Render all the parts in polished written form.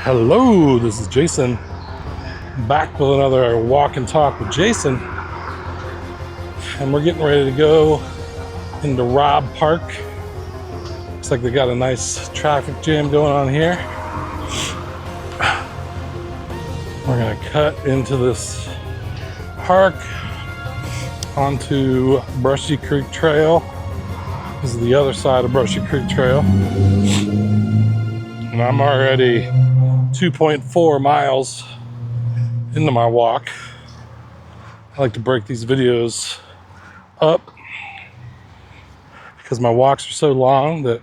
Hello, this is Jason, back with another walk and talk with Jason, and we're getting ready to go into Robb Park. Looks like they got a nice traffic jam going on here. We're gonna cut into this park onto Brushy Creek Trail. This is the other side of Brushy Creek Trail, and I'm already 2.4 miles into my walk. I like to break these videos up because my walks are so long that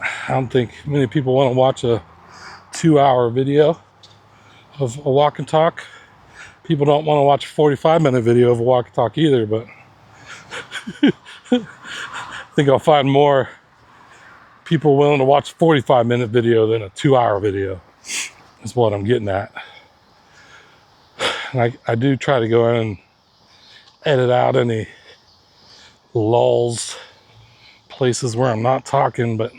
I don't think many people want to watch a 2-hour video of a walk and talk. People don't want to watch a 45-minute video of a walk and talk either, but I think I'll find more people willing to watch a 45-minute video than a 2-hour video, is what I'm getting at. And I do try to go in and edit out any lulls, places where I'm not talking, but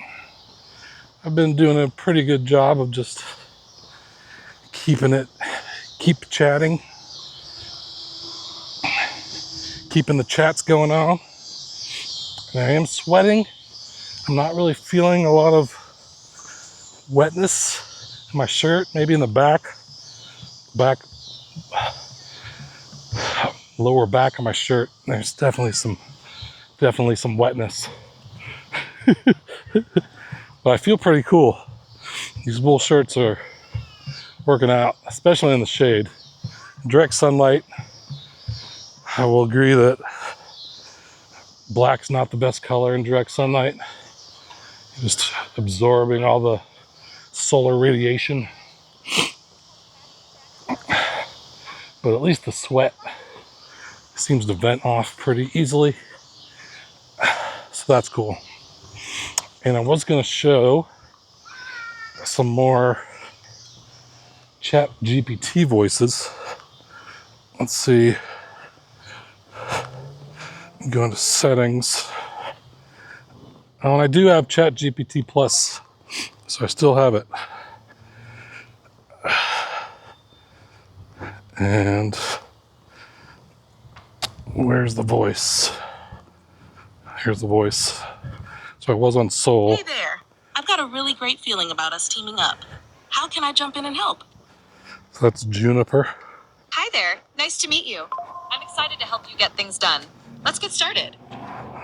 I've been doing a pretty good job of just keep chatting, keeping the chats going on. And I am sweating. I'm not really feeling a lot of wetness in my shirt, maybe in the back lower back of my shirt. There's definitely some wetness. But I feel pretty cool. These wool shirts are working out, especially in the shade. Direct sunlight, I will agree that black's not the best color in direct sunlight. Just absorbing all the solar radiation. But at least the sweat seems to vent off pretty easily. So that's cool. And I was going to show some more ChatGPT voices. Let's see. Go into settings. Oh, and I do have ChatGPT Plus, so I still have it. And where's the voice? Here's the voice. So I was on Soul. Hey there. I've got a really great feeling about us teaming up. How can I jump in and help? So that's Juniper. Hi there. Nice to meet you. I'm excited to help you get things done. Let's get started.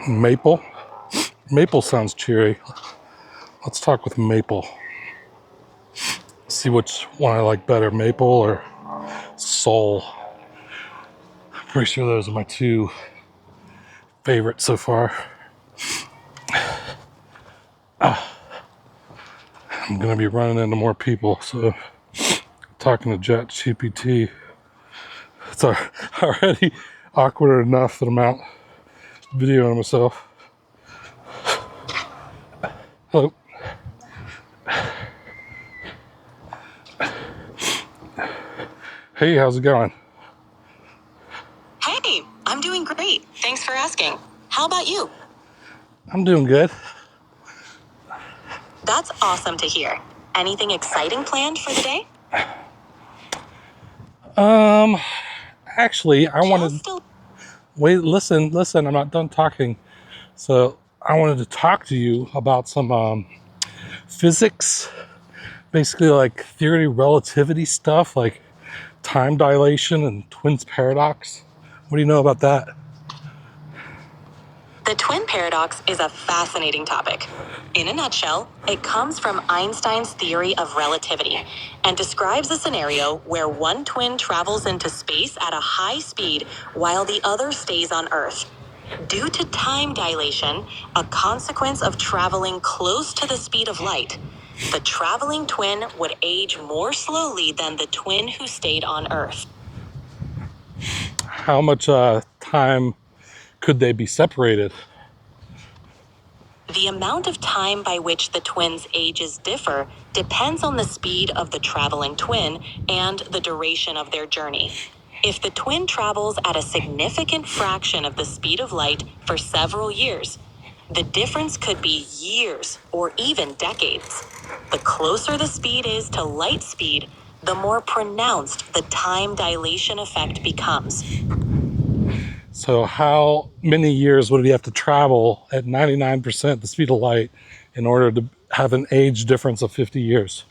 Maple. Maple sounds cheery. Let's talk with Maple. See which one I like better, Maple or Soul. I'm pretty sure those are my two favorites so far. I'm gonna be running into more people, so talking to ChatGPT, it's already awkward enough that I'm out videoing myself. Hello. Hey, how's it going? Hey, I'm doing great. Thanks for asking. How about you? I'm doing good. That's awesome to hear. Anything exciting planned for the day? Actually, I wanted... Wait, listen, I'm not done talking. So I wanted to talk to you about some physics, basically like theory of relativity stuff, like time dilation and twins paradox. What do you know about that? The twin paradox is a fascinating topic. In a nutshell, it comes from Einstein's theory of relativity and describes a scenario where one twin travels into space at a high speed while the other stays on Earth. Due to time dilation, a consequence of traveling close to the speed of light, the traveling twin would age more slowly than the twin who stayed on Earth. How much time could they be separated? The amount of time by which the twins' ages differ depends on the speed of the traveling twin and the duration of their journey. If the twin travels at a significant fraction of the speed of light for several years, The difference could be years or even decades. The closer the speed is to light speed, the more pronounced the time dilation effect becomes. So how many years would we have to travel at 99% the speed of light in order to have an age difference of 50 years?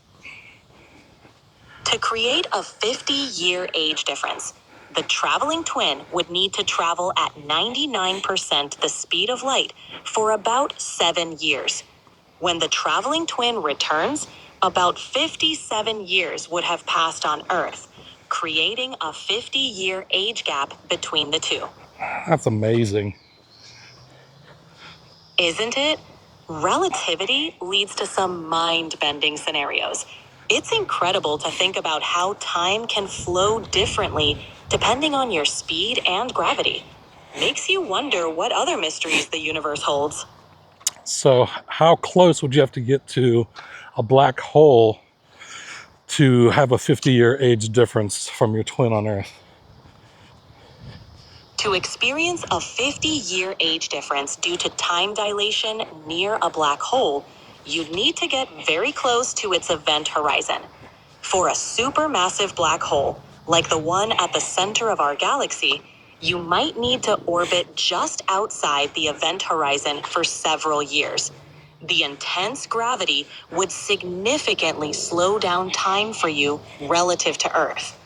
To create a 50-year age difference, the traveling twin would need to travel at 99% the speed of light for about 7 years. When the traveling twin returns, about 57 years would have passed on Earth, creating a 50-year age gap between the two. That's amazing. Isn't it? Relativity leads to some mind-bending scenarios. It's incredible to think about how time can flow differently depending on your speed and gravity. Makes you wonder what other mysteries the universe holds. So how close would you have to get to a black hole to have a 50-year age difference from your twin on Earth? To experience a 50-year age difference due to time dilation near a black hole, you'd need to get very close to its event horizon. For a supermassive black hole, like the one at the center of our galaxy, you might need to orbit just outside the event horizon for several years. The intense gravity would significantly slow down time for you relative to Earth.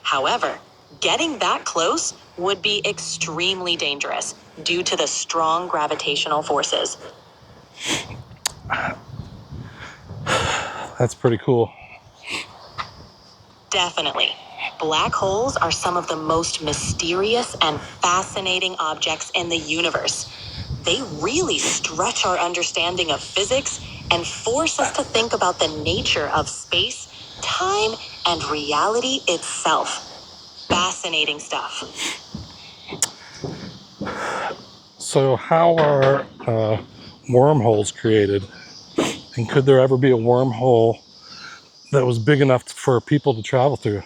However, getting that close would be extremely dangerous due to the strong gravitational forces. That's pretty cool. Definitely. Black holes are some of the most mysterious and fascinating objects in the universe. They really stretch our understanding of physics and force us to think about the nature of space, time, and reality itself. Fascinating stuff. So how are wormholes created? And could there ever be a wormhole that was big enough for people to travel through?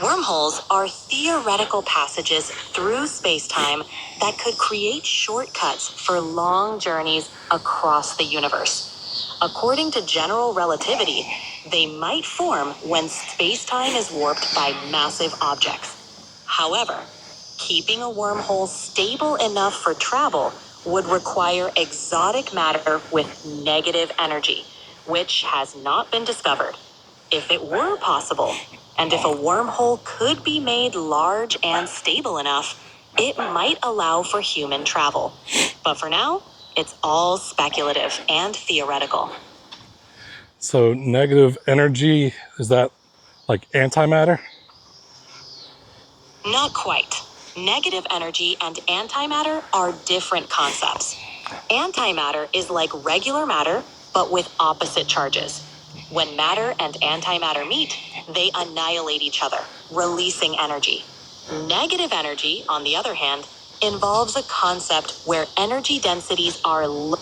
Wormholes are theoretical passages through space-time that could create shortcuts for long journeys across the universe. According to general relativity, they might form when space-time is warped by massive objects. However, keeping a wormhole stable enough for travel would require exotic matter with negative energy, which has not been discovered. If it were possible, and if a wormhole could be made large and stable enough, it might allow for human travel. But for now, it's all speculative and theoretical. So negative energy, is that like antimatter? Not quite. Negative energy and antimatter are different concepts. Antimatter is like regular matter, but with opposite charges. When matter and antimatter meet, they annihilate each other, releasing energy. Negative energy, on the other hand, involves a concept where energy densities are lower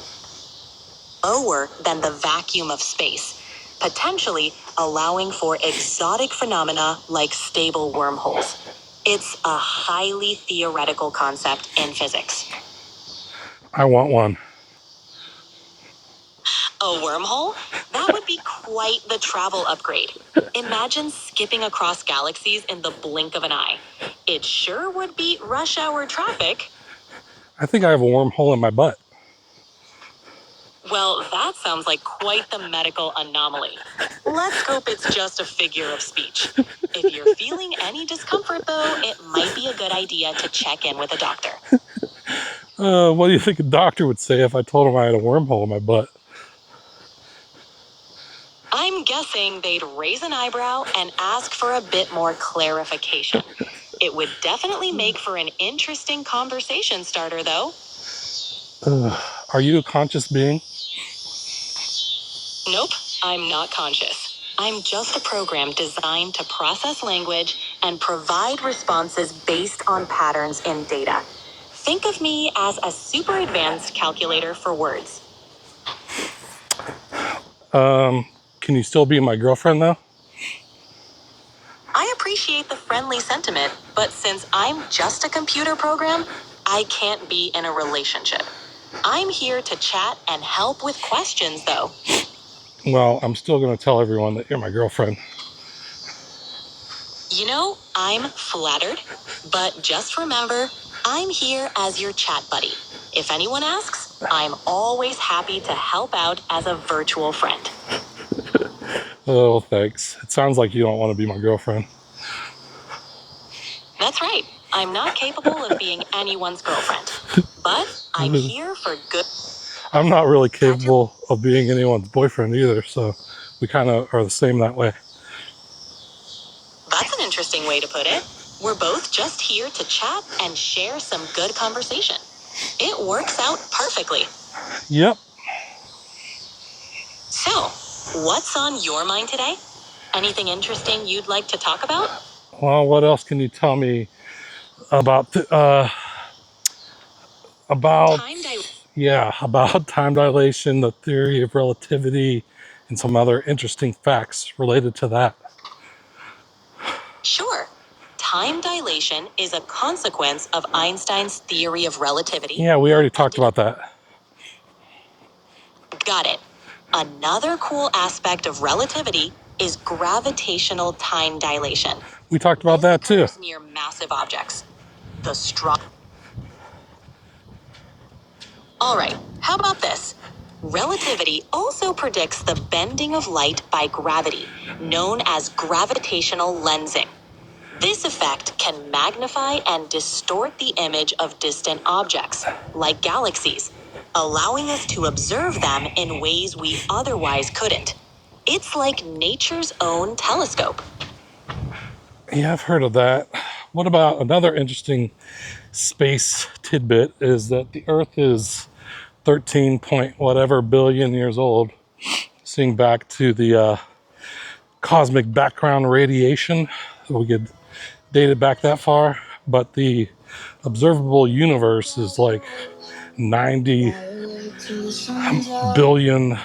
than the vacuum of space, potentially allowing for exotic phenomena like stable wormholes. It's a highly theoretical concept in physics. I want one. A wormhole? That would be quite the travel upgrade. Imagine skipping across galaxies in the blink of an eye. It sure would beat rush hour traffic. I think I have a wormhole in my butt. Well, that sounds like quite the medical anomaly. Let's hope it's just a figure of speech. If you're feeling any discomfort, though, it might be a good idea to check in with a doctor. What do you think a doctor would say if I told him I had a wormhole in my butt? I'm guessing they'd raise an eyebrow and ask for a bit more clarification. It would definitely make for an interesting conversation starter, though. Are you a conscious being? Nope, I'm not conscious. I'm just a program designed to process language and provide responses based on patterns in data. Think of me as a super advanced calculator for words. Can you still be my girlfriend though? I appreciate the friendly sentiment, but since I'm just a computer program, I can't be in a relationship. I'm here to chat and help with questions, though. Well, I'm still going to tell everyone that you're my girlfriend. You know, I'm flattered, but just remember, I'm here as your chat buddy. If anyone asks, I'm always happy to help out as a virtual friend. Oh, thanks. It sounds like you don't want to be my girlfriend. That's right. I'm not capable of being anyone's girlfriend, but I'm here for good. I'm not really capable of being anyone's boyfriend either, so we kind of are the same that way. That's an interesting way to put it. We're both just here to chat and share some good conversation. It works out perfectly. Yep. So, what's on your mind today? Anything interesting you'd like to talk about? Well, what else can you tell me about about time dilation, the theory of relativity, and some other interesting facts related to that? Sure. Time dilation is a consequence of Einstein's theory of relativity. Yeah, we already talked about that. Got it. Another cool aspect of relativity is gravitational time dilation. We talked about that too. Near massive objects. The strong. All right, how about this? Relativity also predicts the bending of light by gravity, known as gravitational lensing. This effect can magnify and distort the image of distant objects, like galaxies, allowing us to observe them in ways we otherwise couldn't. It's like nature's own telescope. Yeah, I've heard of that. What about another interesting space tidbit is that the Earth is 13 point whatever billion years old, seeing back to the cosmic background radiation. We could date it back that far, but the observable universe is like 90 billion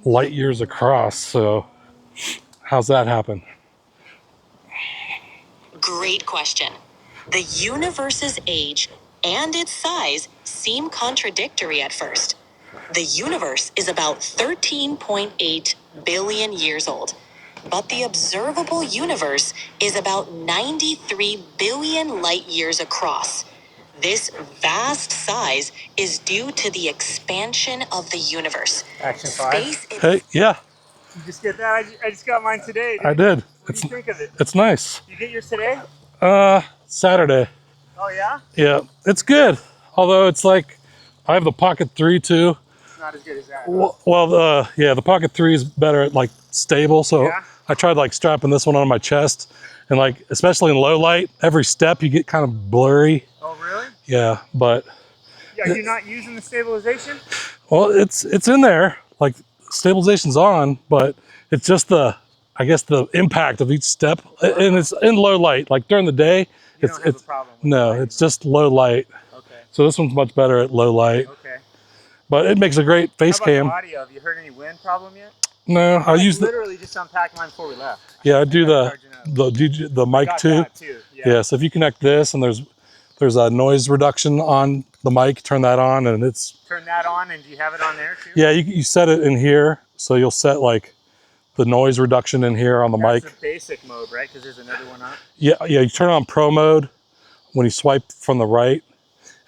light years across. So how's that happen? Great question. The universe's age and its size seem contradictory at first. The universe is about 13.8 billion years old, but the observable universe is about 93 billion light years across. This vast size is due to the expansion of the universe. Action 5. Hey, yeah. You just get that? I just got mine today. I did. What do you think of it? It's nice. You get yours today? Saturday. Oh yeah? Yeah, it's good. Although it's like, I have the Pocket 3 too. It's not as good as that. Well, the Pocket 3 is better at like stable. So Yeah? I tried like strapping this one on my chest, and like especially in low light, every step you get kind of blurry. Oh really? Yeah, but Are you not using the stabilization? well, it's in there. Like stabilization's on, but it's just the impact of each step, and it's in low light. Like during the day, You don't have a problem with no, light it's just low light. Okay. So this one's much better at low light, Okay. but it makes a great face How about cam. the audio? Have you heard any wind problem yet? No, I use literally just unpacked mine before we left. I do Charging up. the mic Got too. that too. Yeah. Yeah, so if you connect this and there's a noise reduction on the mic, turn that on, and it's Turn that on, and do you have it on there too? yeah. You set it in here, so you'll set like the noise reduction in here on the mic. That's the basic mode, right? Because there's another one up. Yeah. You turn on Pro mode when you swipe from the right,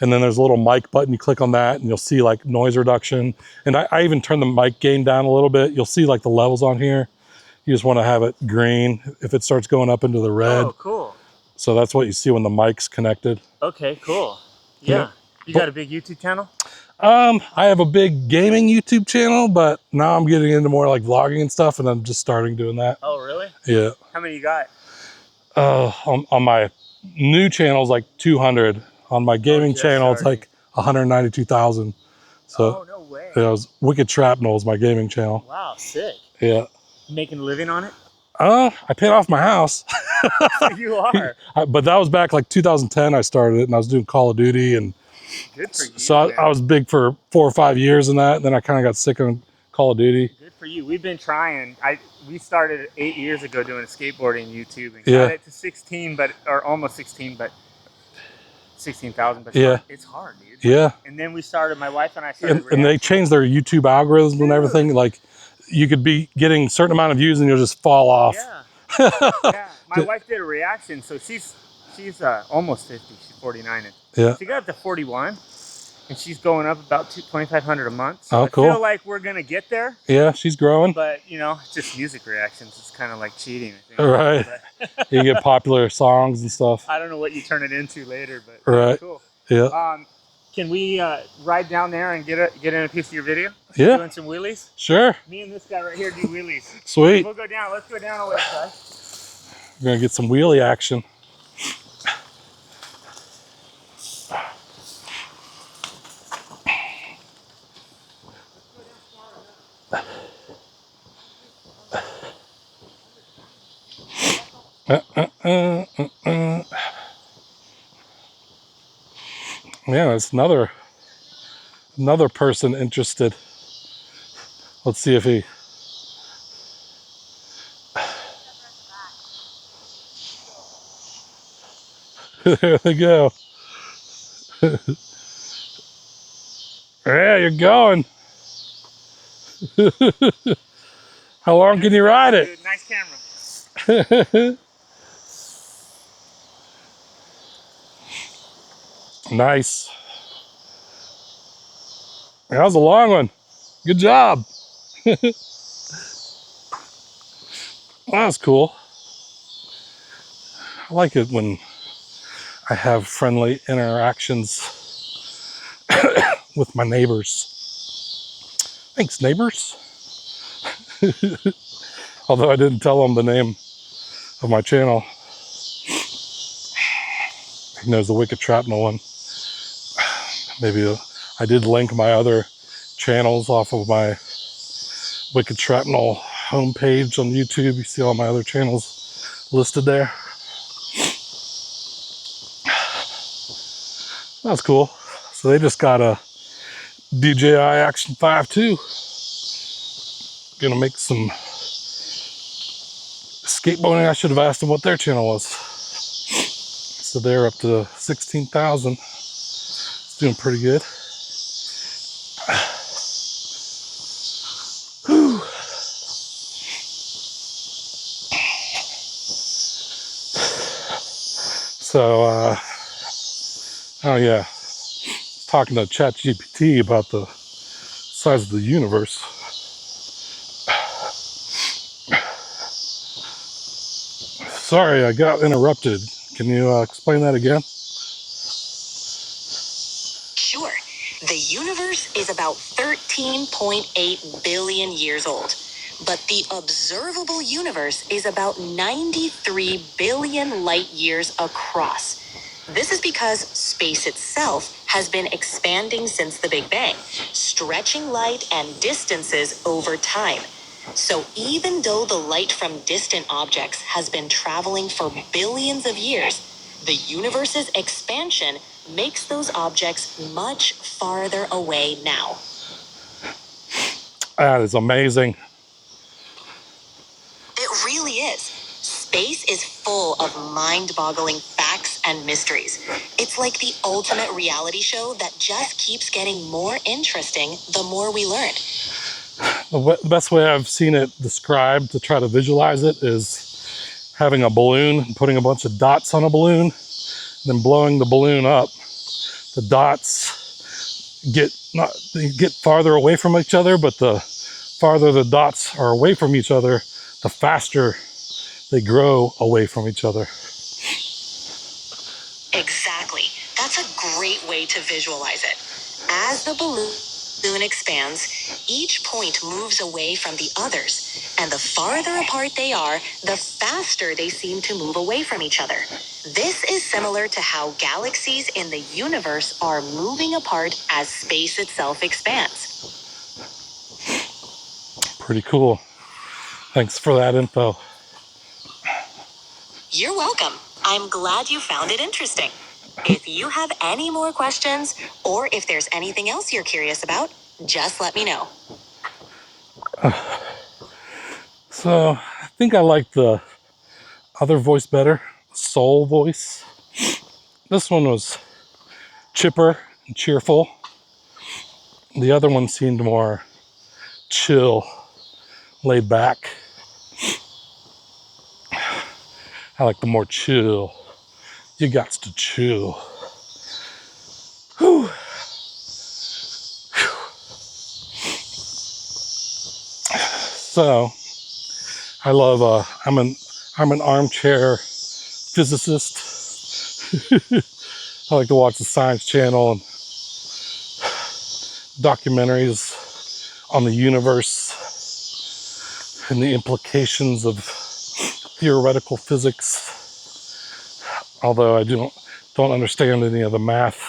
and then there's a little mic button. You click on that, and you'll see like noise reduction. And I even turn the mic gain down a little bit. You'll see like the levels on here. You just want to have it green. If it starts going up into the red, Oh, cool. so that's what you see when the mic's connected. Okay, cool. Yeah. You got a big YouTube channel? I have a big gaming YouTube channel, but now I'm getting into more like vlogging and stuff, and I'm just starting doing that. Oh, really? Yeah. How many you got? On my new channel is like 200. On my gaming channel, it's like 192,000. So, oh, no way. yeah, it was Wicked Shrapnel is my gaming channel. Wow, sick. Yeah. Making a living on it? I paid off my house. You are. But that was back like 2010 I started it, and I was doing Call of Duty, and Good for you. so I was big for 4 or 5 years in that, and then I kind of got sick of Call of Duty. Good for you. We've been trying. We started 8 years ago doing skateboarding YouTube and Yeah. got it to 16, or almost 16, but 16,000, but Yeah. it's hard, dude. Yeah. And then we started, my wife and I started And they reacting. changed their YouTube algorithms and everything. Like, you could be getting a certain amount of views and you'll just fall off. Yeah. Yeah. My wife did a reaction, so she's almost 50. She's 49. And Yeah. she got up to 41, and she's going up about 2,500 a month. So Oh, I cool. feel like we're gonna get there. Yeah, she's growing. But you know, it's just music reactions. It's kind of like cheating, I think. Right. You get popular songs and stuff. I don't know what you turn it into later, but Right. cool. Yeah. Can we ride down there and get in a piece of your video? Yeah. Doing some wheelies? Sure. Me and this guy right here do wheelies. Sweet. We'll go down. Let's go down a ways, guys. We're going to get some wheelie action. Yeah, it's another person interested. Let's see if he... There they go. Yeah, you're going. How long can you ride it? Dude, nice camera. Nice. That was a long one. Good job. That was cool. I like it when I have friendly interactions with my neighbors. Thanks, neighbors. Although I didn't tell them the name of my channel. He knows the Wicked Shrapnel one. Maybe I did link my other channels off of my Wicked Shrapnel homepage on YouTube. You see all my other channels listed there. That's cool. So they just got a DJI Action 5 too. Gonna make some skateboarding. I should have asked them what their channel was. So they're up to 16,000. It's doing pretty good. Whew. So, oh yeah, talking to ChatGPT about the size of the universe. Sorry, I got interrupted. Can you explain that again? Sure. The universe is about 13.8 billion years old, but the observable universe is about 93 billion light years across. This is because space itself has been expanding since the Big Bang, stretching light and distances over time. So even though the light from distant objects has been traveling for billions of years, the universe's expansion makes those objects much farther away now. That is amazing. It really is. Space is full of mind-boggling facts and mysteries. It's like the ultimate reality show that just keeps getting more interesting the more we learn. The best way I've seen it described to try to visualize it is having a balloon and putting a bunch of dots on a balloon, then blowing the balloon up. The dots they get farther away from each other, but the farther the dots are away from each other, the faster they grow away from each other. Exactly. That's a great way to visualize it. As the balloon expands, each point moves away from the others, and the farther apart they are, the faster they seem to move away from each other. This is similar to how galaxies in the universe are moving apart as space itself expands. Pretty cool. Thanks for that info. You're welcome. I'm glad you found it interesting. If you have any more questions, or if there's anything else you're curious about, just let me know. So I think I like the other voice better, soul voice. This one was chipper and cheerful. The other one seemed more chill, laid back. I like the more chill. You got to chill. Whew. So I love. I'm an armchair physicist. I like to watch the Science Channel and documentaries on the universe and the implications of theoretical physics. Although I don't understand any of the math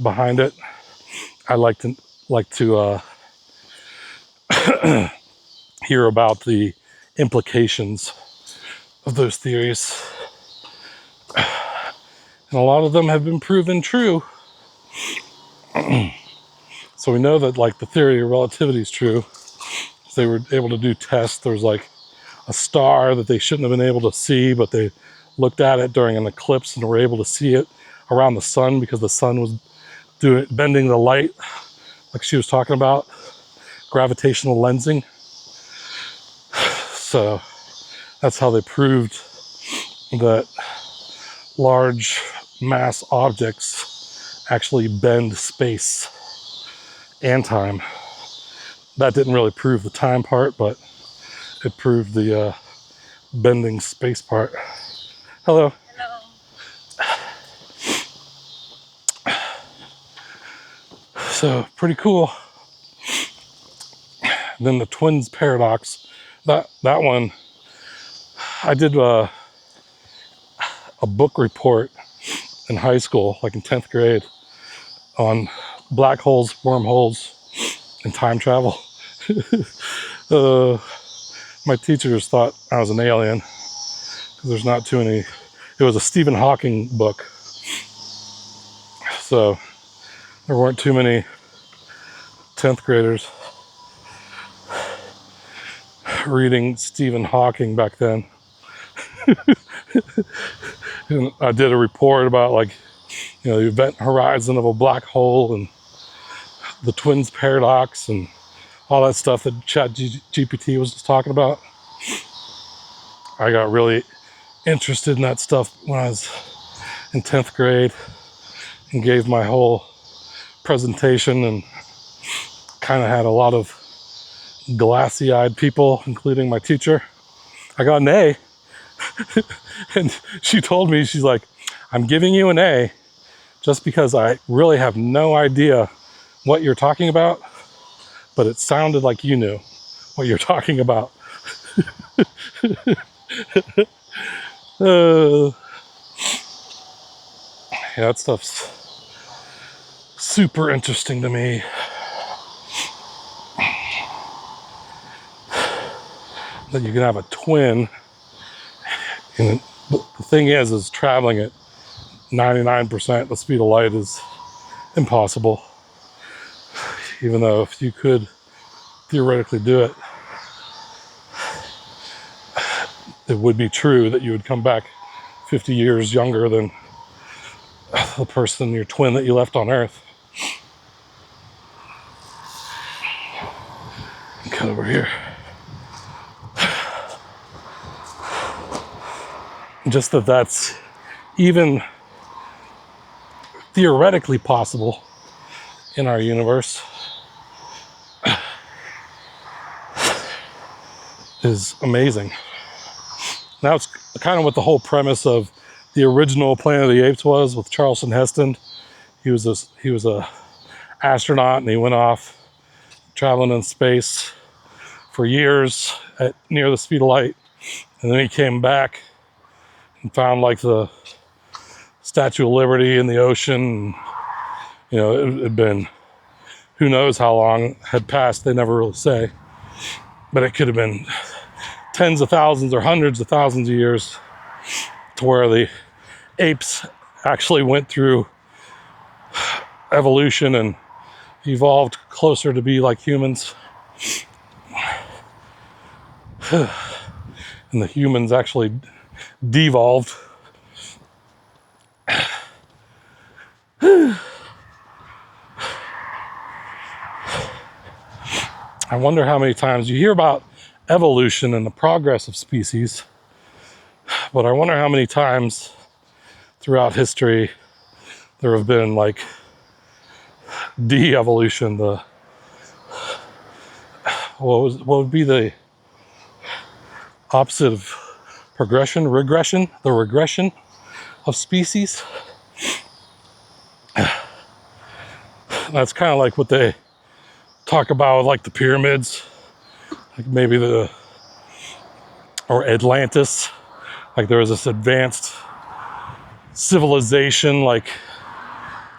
behind it, I like to hear about the implications of those theories. And a lot of them have been proven true. So we know that like the theory of relativity is true. They were able to do tests. There was like a star that they shouldn't have been able to see, but they looked at it during an eclipse and were able to see it around the sun because the sun was bending the light, like she was talking about, gravitational lensing. So that's how they proved that large mass objects actually bend space and time. That didn't really prove the time part, but it proved the bending space part. Hello. So pretty cool. And then the twins paradox. That one, I did a book report in high school, like in 10th grade, on black holes, wormholes, and time travel. My teachers thought I was an alien because there's not too many. It was a Stephen Hawking book, so there weren't too many 10th graders reading Stephen Hawking back then. And I did a report about like, the event horizon of a black hole and the twins paradox and all that stuff that ChatGPT was just talking about. I got really interested in that stuff when I was in 10th grade and gave my whole presentation and kind of had a lot of glassy-eyed people, including my teacher. I got an A. And she told me, she's like, I'm giving you an A just because I really have no idea what you're talking about, but it sounded like you knew what you're talking about. Yeah, that stuff's super interesting to me. That you can have a twin, and the thing is traveling at 99% the speed of light is impossible. Even though if you could theoretically do it, it would be true that you would come back 50 years younger than the person, your twin that you left on Earth. Cut over here. Just that's even theoretically possible in our universe is amazing. Now it's kind of what the whole premise of the original Planet of the Apes was with Charlton Heston. He was a astronaut and he went off traveling in space for years at near the speed of light, and then he came back and found like the Statue of Liberty in the ocean. It had been who knows how long had passed. They never really say, but it could have been tens of thousands or hundreds of thousands of years to where the apes actually went through evolution and evolved closer to be like humans. And the humans actually devolved. I wonder how many times you hear about evolution and the progress of species, but I wonder how many times throughout history there have been like de-evolution, what would be the opposite of progression? Regression, the regression of species. That's kind of like what they talk about with like the pyramids, like maybe or Atlantis, like there was this advanced civilization like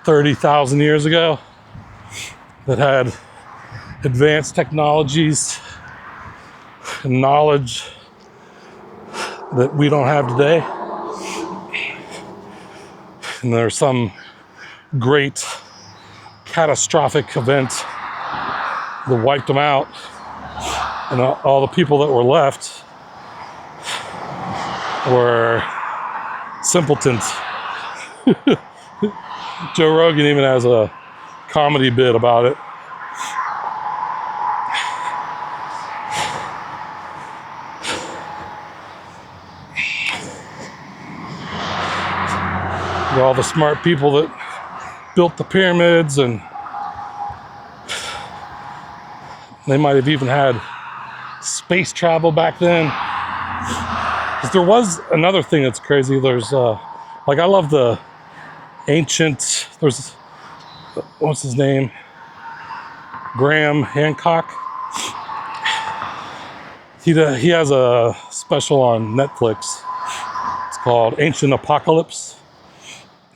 30,000 years ago that had advanced technologies and knowledge that we don't have today. And there's some great catastrophic event that wiped them out, and all the people that were left were simpletons. Joe Rogan even has a comedy bit about it. All the smart people that built the pyramids, and they might have even had space travel back then. Because there was another thing that's crazy. There's like I love the ancient. There's what's his name? Graham Hancock. He has a special on Netflix. It's called Ancient Apocalypse.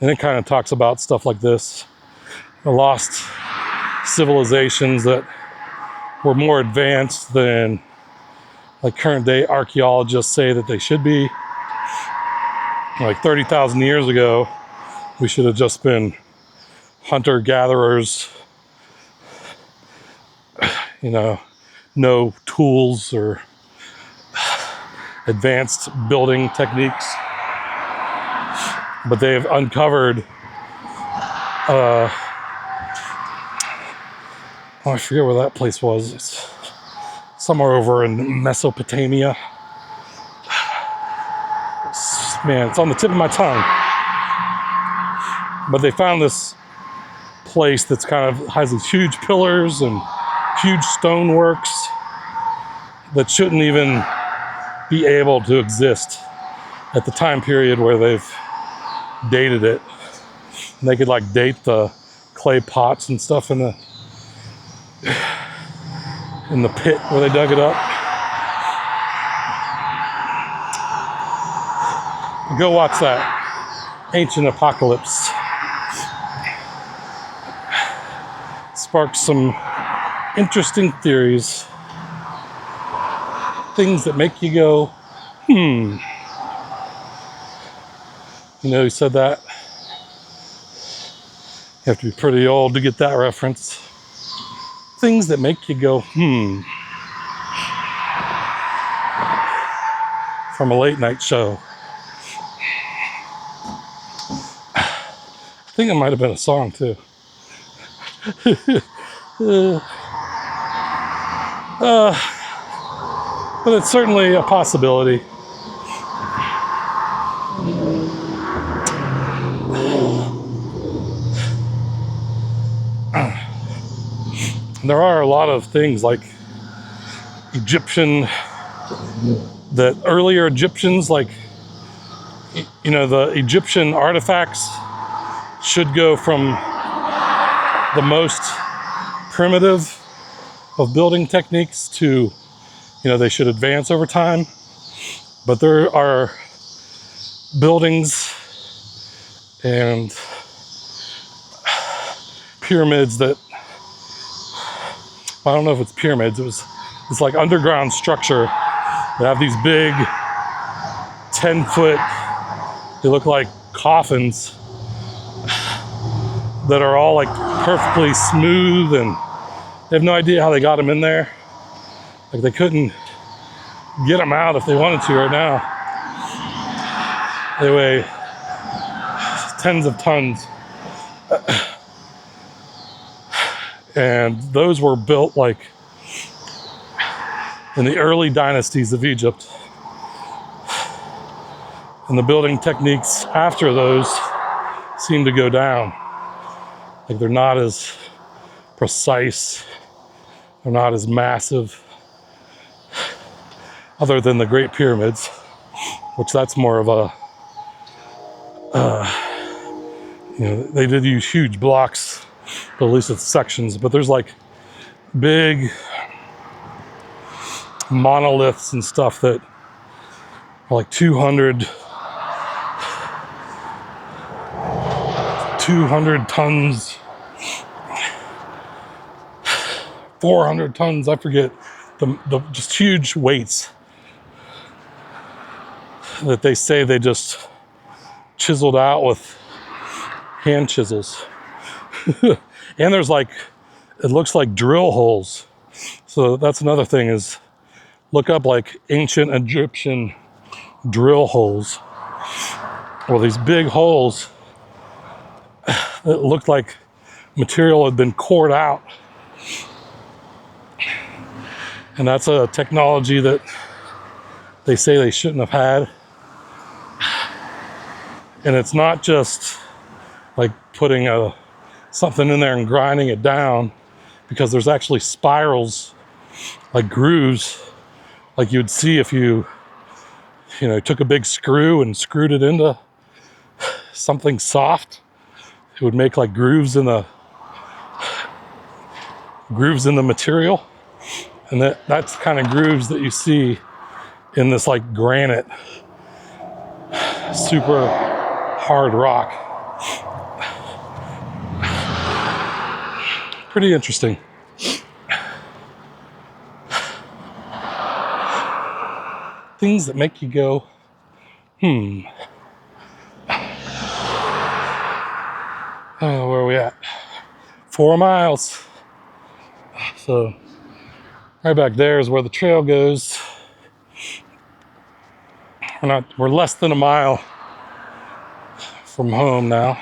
And it kind of talks about stuff like this. The lost civilizations that were more advanced than like current day archaeologists say that they should be. Like 30,000 years ago, we should have just been hunter-gatherers, no tools or advanced building techniques. But they have uncovered, I forget where that place was. It's somewhere over in Mesopotamia. Man, it's on the tip of my tongue. But they found this place that's kind of has these huge pillars and huge stoneworks that shouldn't even be able to exist at the time period where they've dated it. And they could like date the clay pots and stuff in the pit where they dug it up. Go watch that Ancient Apocalypse. Sparks some interesting theories. Things that make you go, You know who said that? You have to be pretty old to get that reference. Things that make you go, From a late night show. I think it might have been a song too. But it's certainly a possibility. There are a lot of things like that earlier Egyptians, like, the Egyptian artifacts should go from the most primitive of building techniques to, they should advance over time. But there are buildings and pyramids that, I don't know if it's pyramids, it's like underground structure that have these big 10-foot, they look like coffins that are all like perfectly smooth, and they have no idea how they got them in there. Like they couldn't get them out if they wanted to right now. They weigh tens of tons. And those were built like in the early dynasties of Egypt. And the building techniques after those seem to go down. Like they're not as precise, they're not as massive, other than the Great Pyramids, which that's more of a, they did use huge blocks, but at least it's sections. But there's like big monoliths and stuff that are like 200 tons, 400 tons, I forget, the just huge weights that they say they just chiseled out with hand chisels. And there's like, it looks like drill holes. So that's another thing, is look up like ancient Egyptian drill holes. Well, these big holes that looked like material had been cored out. And that's a technology that they say they shouldn't have had. And it's not just like putting something in there and grinding it down, because there's actually spirals, like grooves, like you'd see if you took a big screw and screwed it into something soft. It would make like grooves in the material. And that's kind of grooves that you see in this like granite, super hard rock. Pretty interesting. Things that make you go, Oh, where are we at? 4 miles. So right back there is where the trail goes. We're less than a mile from home now.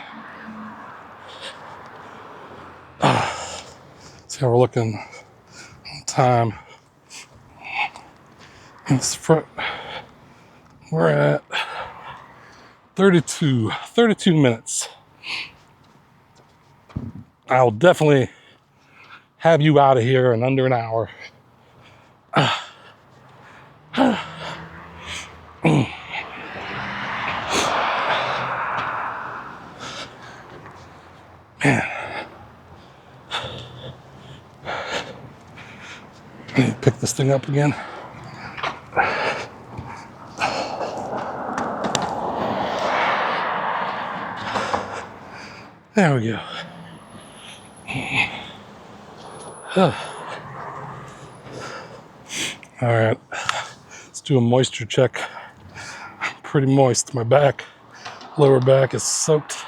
See how we're looking on time. We're at 32 minutes. I'll definitely have you out of here in under an hour. Man. I need to pick this thing up again. There we go. All right, let's do a moisture check. I'm pretty moist. My back, lower back is soaked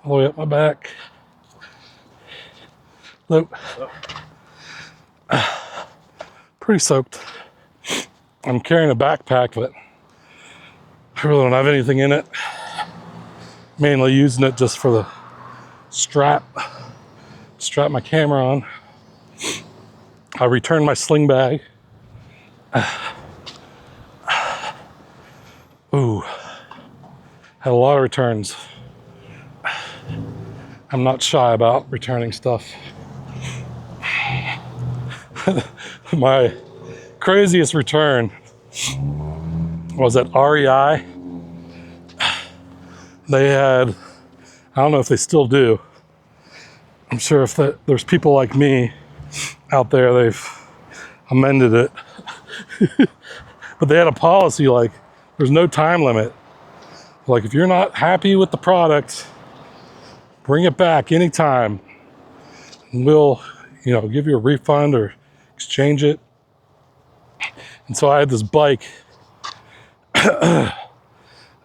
all the way up my back. Nope. Pretty soaked. I'm carrying a backpack, but I really don't have anything in it. Mainly using it just for the strap my camera on. I returned my sling bag. Ooh, had a lot of returns. I'm not shy about returning stuff. My craziest return was at REI. They had, I don't know if they still do. I'm sure if there's people like me out there, they've amended it. But they had a policy like there's no time limit. Like if you're not happy with the product, bring it back anytime. And we'll, give you a refund or exchange it. And so I had this bike. I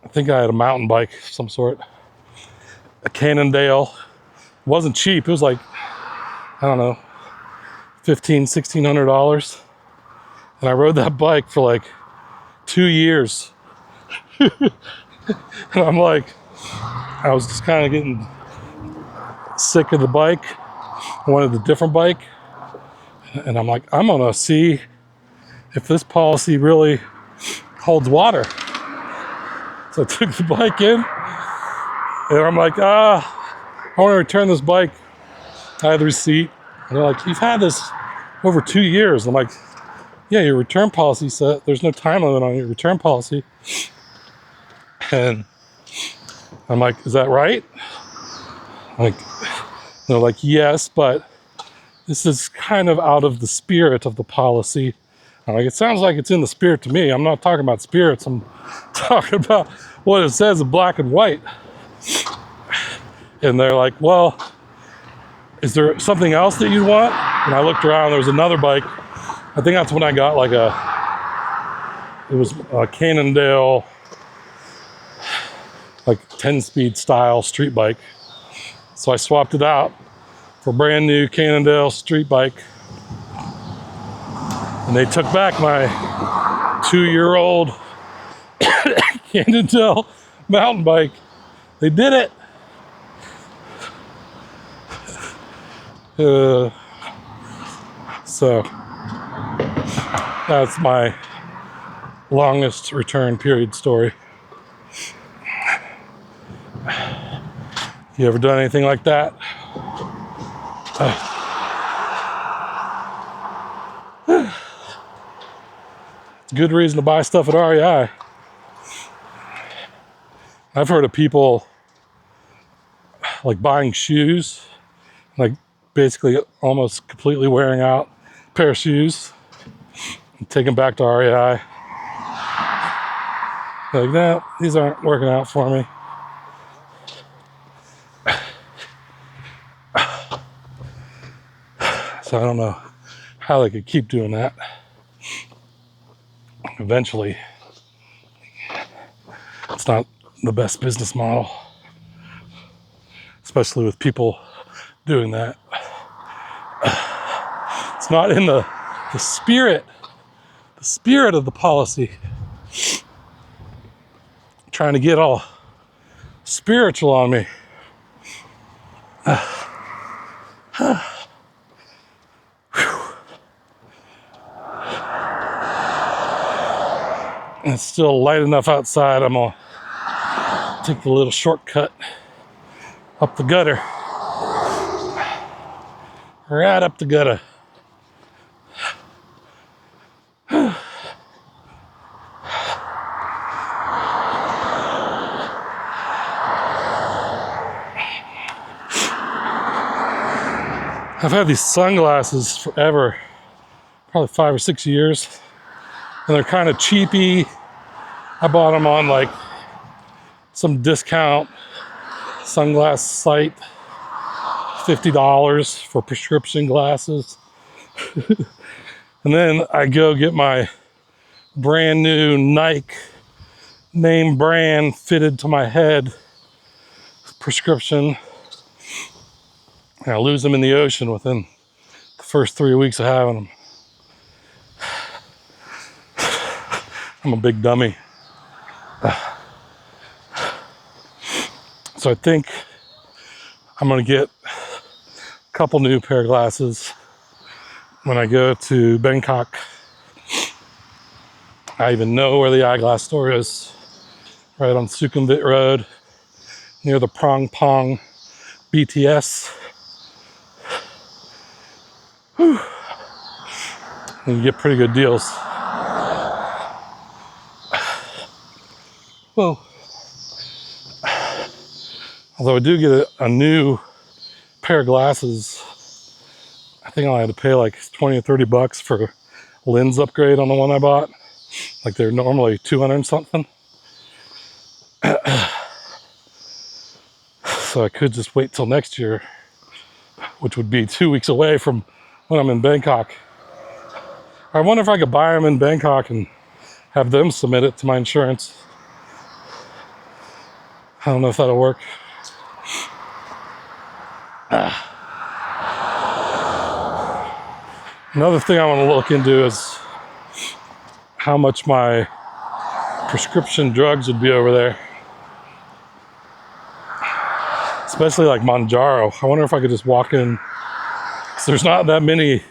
think I had a mountain bike of some sort. A Cannondale. It wasn't cheap. It was like, I don't know, $1,600. And I rode that bike for like 2 years. And I'm like, I was just kind of getting sick of the bike. I wanted a different bike. And I'm like, I'm gonna see if this policy really holds water. So I took the bike in, and I'm like, I want to return this bike. I had the receipt. And they're like, you've had this over 2 years. I'm like, yeah, your return policy said there's no time limit on your return policy. And I'm like, is that right? Like, they're like, yes, but this is kind of out of the spirit of the policy. I'm like, it sounds like it's in the spirit to me. I'm not talking about spirits. I'm talking about what it says in black and white. And they're like, well, is there something else that you want? And I looked around, there was another bike. I think that's when I got like it was a Cannondale, like 10-speed style street bike. So I swapped it out for a brand new Cannondale street bike. And they took back my 2-year-old Cannondale mountain bike. They did it. So that's my longest return period story. You ever done anything like that? It's a good reason to buy stuff at REI. I've heard of people like buying shoes, like basically almost completely wearing out a pair of shoes and take them back to REI. Like, no, these aren't working out for me. So I don't know how they could keep doing that. Eventually, it's not the best business model, especially with people doing that. It's not in the spirit of the policy. Trying to get all spiritual on me. And it's still light enough outside. I'm gonna take the little shortcut up the gutter. Right up the gutter. I've had these sunglasses forever, probably 5 or 6 years, and they're kind of cheapy. I bought them on like some discount sunglass site, $50 for prescription glasses. And then I go get my brand new Nike name brand fitted to my head prescription. And I lose them in the ocean within the first 3 weeks of having them. I'm a big dummy. So I think I'm gonna get a couple new pair of glasses when I go to Bangkok. I even know where the eyeglass store is, right on Sukhumvit Road, near the Prong Pong BTS. Whew. And you get pretty good deals. Well, although I do get a new pair of glasses, I think I had to pay like 20 or 30 bucks for a lens upgrade on the one I bought. Like they're normally 200 and something. So I could just wait till next year, which would be 2 weeks away from when I'm in Bangkok. I wonder if I could buy them in Bangkok and have them submit it to my insurance. I don't know if that'll work. Another thing I want to look into is how much my prescription drugs would be over there. Especially like Manjaro. I wonder if I could just walk in, because there's not that many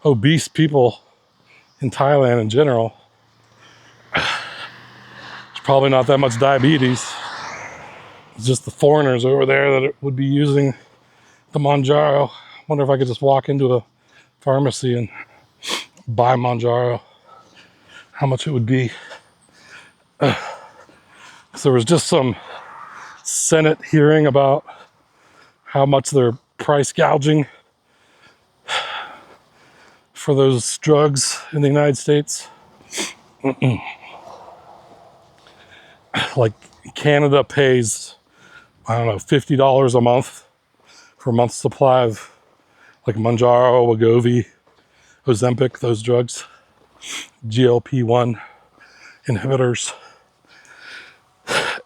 obese people in Thailand in general, there's probably not that much diabetes. It's just the foreigners over there that would be using the Manjaro. Wonder if I could just walk into a pharmacy and buy Manjaro, how much it would be. So there was just some Senate hearing about how much they're price gouging for those drugs in the United States. Like Canada pays, I don't know, $50 a month for a month's supply of like Manjaro, Wegovy, Ozempic, those drugs, GLP-1 inhibitors.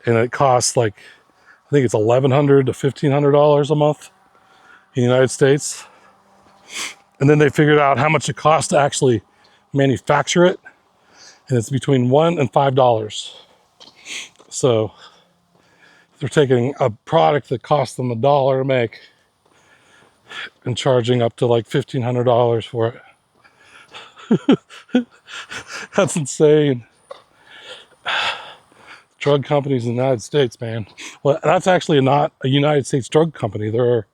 And it costs like, I think it's $1,100 to $1,500 a month in the United States. And then they figured out how much it costs to actually manufacture it. And it's between $1 and $5. So they're taking a product that costs them $1 to make and charging up to like $1,500 for it. That's insane. Drug companies in the United States, man. Well, that's actually not a United States drug company. They're,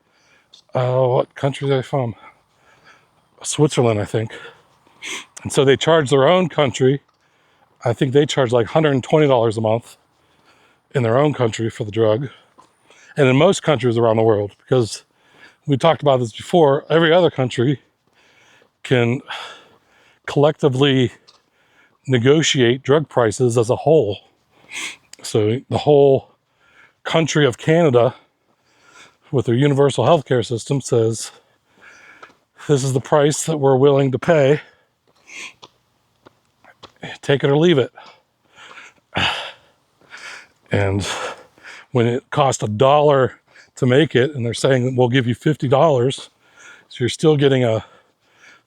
what country are they from? Switzerland, I think. And so they charge their own country. I think they charge like $120 a month in their own country for the drug. And in most countries around the world, because we talked about this before, every other country can collectively negotiate drug prices as a whole. So the whole country of Canada, with their universal healthcare system, says, this is the price that we're willing to pay. Take it or leave it. And when it cost $1 to make it, and they're saying we'll give you $50, so you're still getting a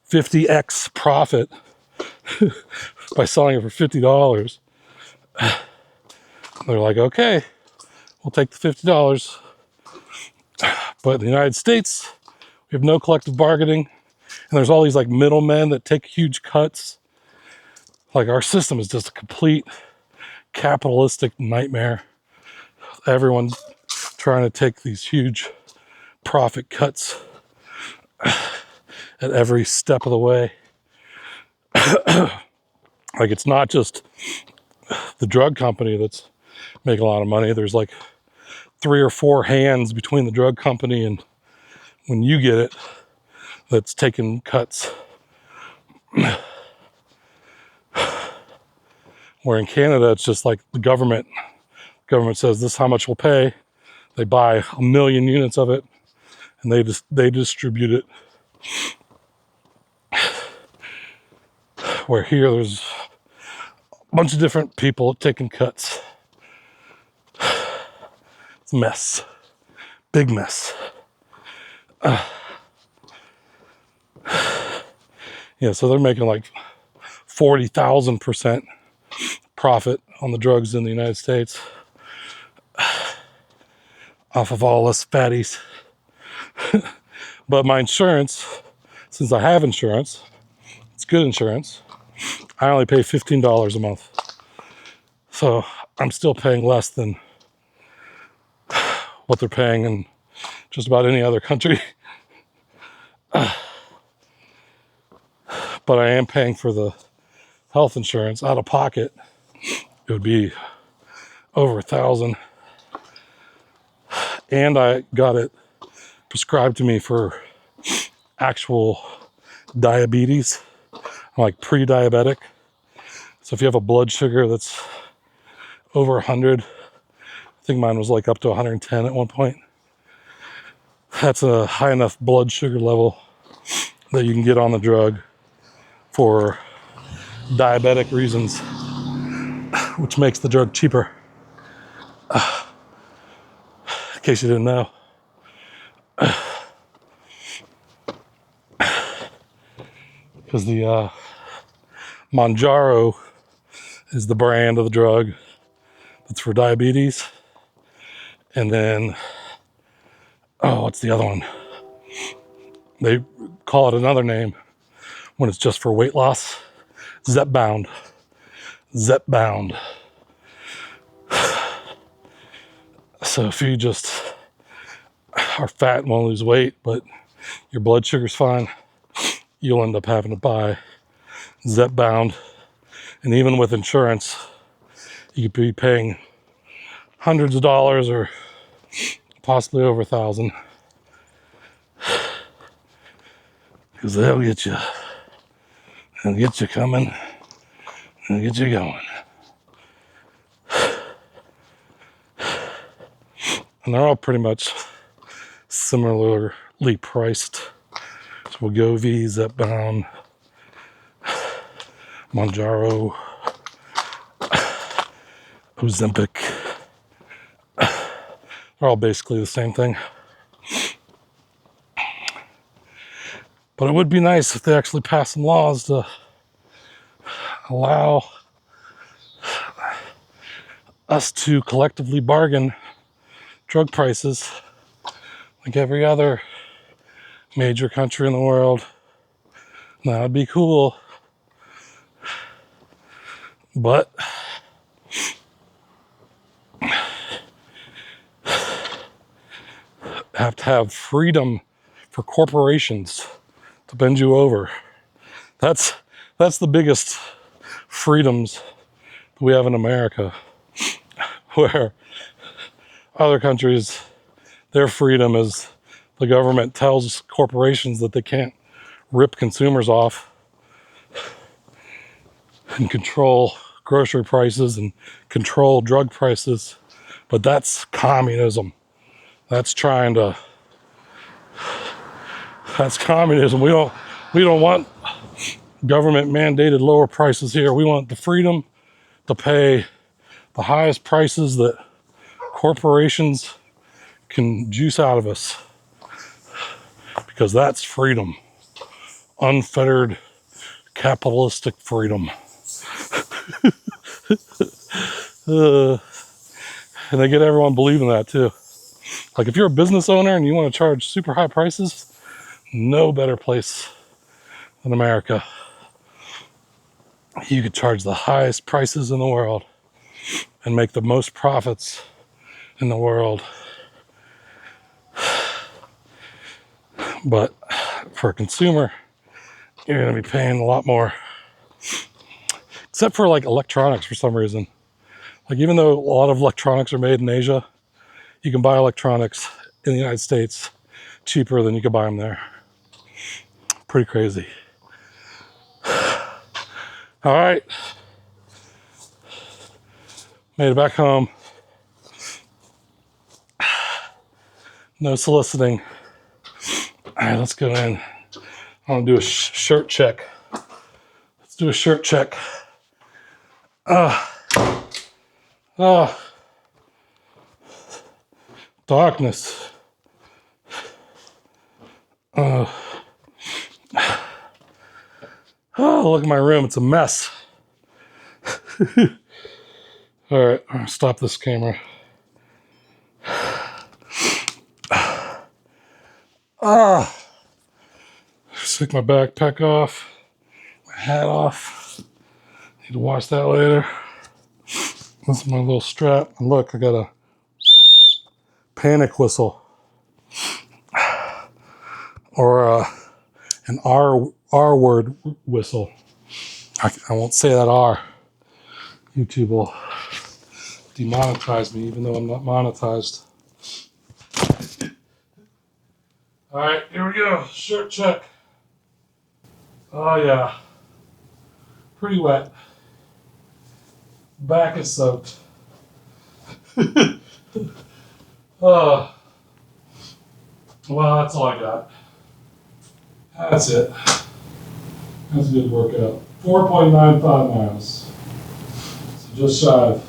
50x profit by selling it for $50. They're like, okay, we'll take the $50. But in the United States, we have no collective bargaining, and there's all these like middlemen that take huge cuts. Like our system is just a complete capitalistic nightmare. Everyone's trying to take these huge profit cuts at every step of the way. Like it's not just the drug company that's making a lot of money. There's like 3 or 4 hands between the drug company and when you get it that's taking cuts. Where in Canada, it's just like the government says this is how much we'll pay. They buy 1 million units of it and they distribute it. Where here there's a bunch of different people taking cuts. It's a mess. Big mess. Yeah, so they're making like 40,000% profit on the drugs in the United States off of all us fatties. But my insurance, since I have insurance, it's good insurance, I only pay $15 a month. So I'm still paying less than what they're paying in just about any other country. But I am paying for the health insurance out of pocket. It would be over $1,000. And I got it prescribed to me for actual diabetes. I'm like pre-diabetic. So if you have a blood sugar that's over 100, I think mine was like up to 110 at one point. That's a high enough blood sugar level that you can get on the drug for diabetic reasons, which makes the drug cheaper. In case you didn't know. Because the Manjaro is the brand of the drug that's for diabetes. And then, what's the other one? They call it another name when it's just for weight loss. Zepbound. Zepbound. So if you just are fat and want to lose weight, but your blood sugar's fine, you'll end up having to buy Zepbound. And even with insurance, you could be paying hundreds of dollars or possibly over $1,000. Because they'll get you. They'll get you coming. They'll get you going. And they're all pretty much similarly priced. So Wegovy, Zepbound, Mounjaro, Ozempic. They're all basically the same thing. But it would be nice if they actually passed some laws to allow us to collectively bargain drug prices like every other major country in the world. That would be cool. But have to have freedom for corporations to bend you over. That's the biggest freedoms we have in America. Where other countries, their freedom is the government tells corporations that they can't rip consumers off and control grocery prices and control drug prices. But that's communism. That's communism. We don't want government mandated lower prices here. We want the freedom to pay the highest prices that corporations can juice out of us. Because that's freedom. Unfettered capitalistic freedom. And they get everyone believing that too. Like if you're a business owner and you want to charge super high prices, no better place than America. You could charge the highest prices in the world and make the most profits in the world. But for a consumer, you're going to be paying a lot more. Except for like electronics for some reason. Like even though a lot of electronics are made in Asia, you can buy electronics in the United States cheaper than you could buy them there. Pretty crazy. All right. Made it back home. No soliciting. All right, let's go in. I want to do a shirt check. Let's do a shirt check. Darkness. Oh, look at my room. It's a mess. All right, I'm gonna stop this camera. Take my backpack off, my hat off. Need to wash that later. This is my little strap. And look, I got a panic whistle. Or an R word whistle. I won't say that R. YouTube will demonetize me even though I'm not monetized. All right, here we go. Shirt check. Oh yeah. Pretty wet. Back is soaked. Well, that's all I got. That's it. That's a good workout. 4.95 miles. So just shy of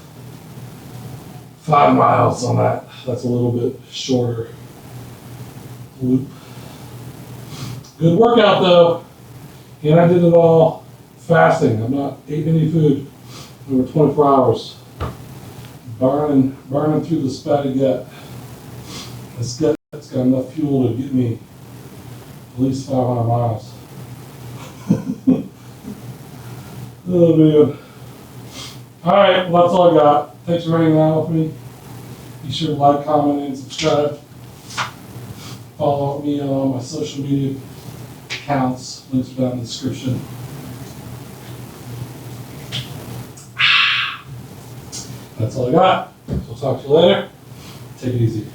5 miles on that. That's a little bit shorter loop. Good workout though. And I did it all fasting. I'm not eating any food over 24 hours. Burning through the spaghetti. It's got enough fuel to get me at least 500 miles. Oh man. Alright, well that's all I got. Thanks for hanging out with me. Be sure to like, comment, and subscribe. Follow me on all my social media accounts. Links are down in the description. That's all I got. We'll talk to you later. Take it easy.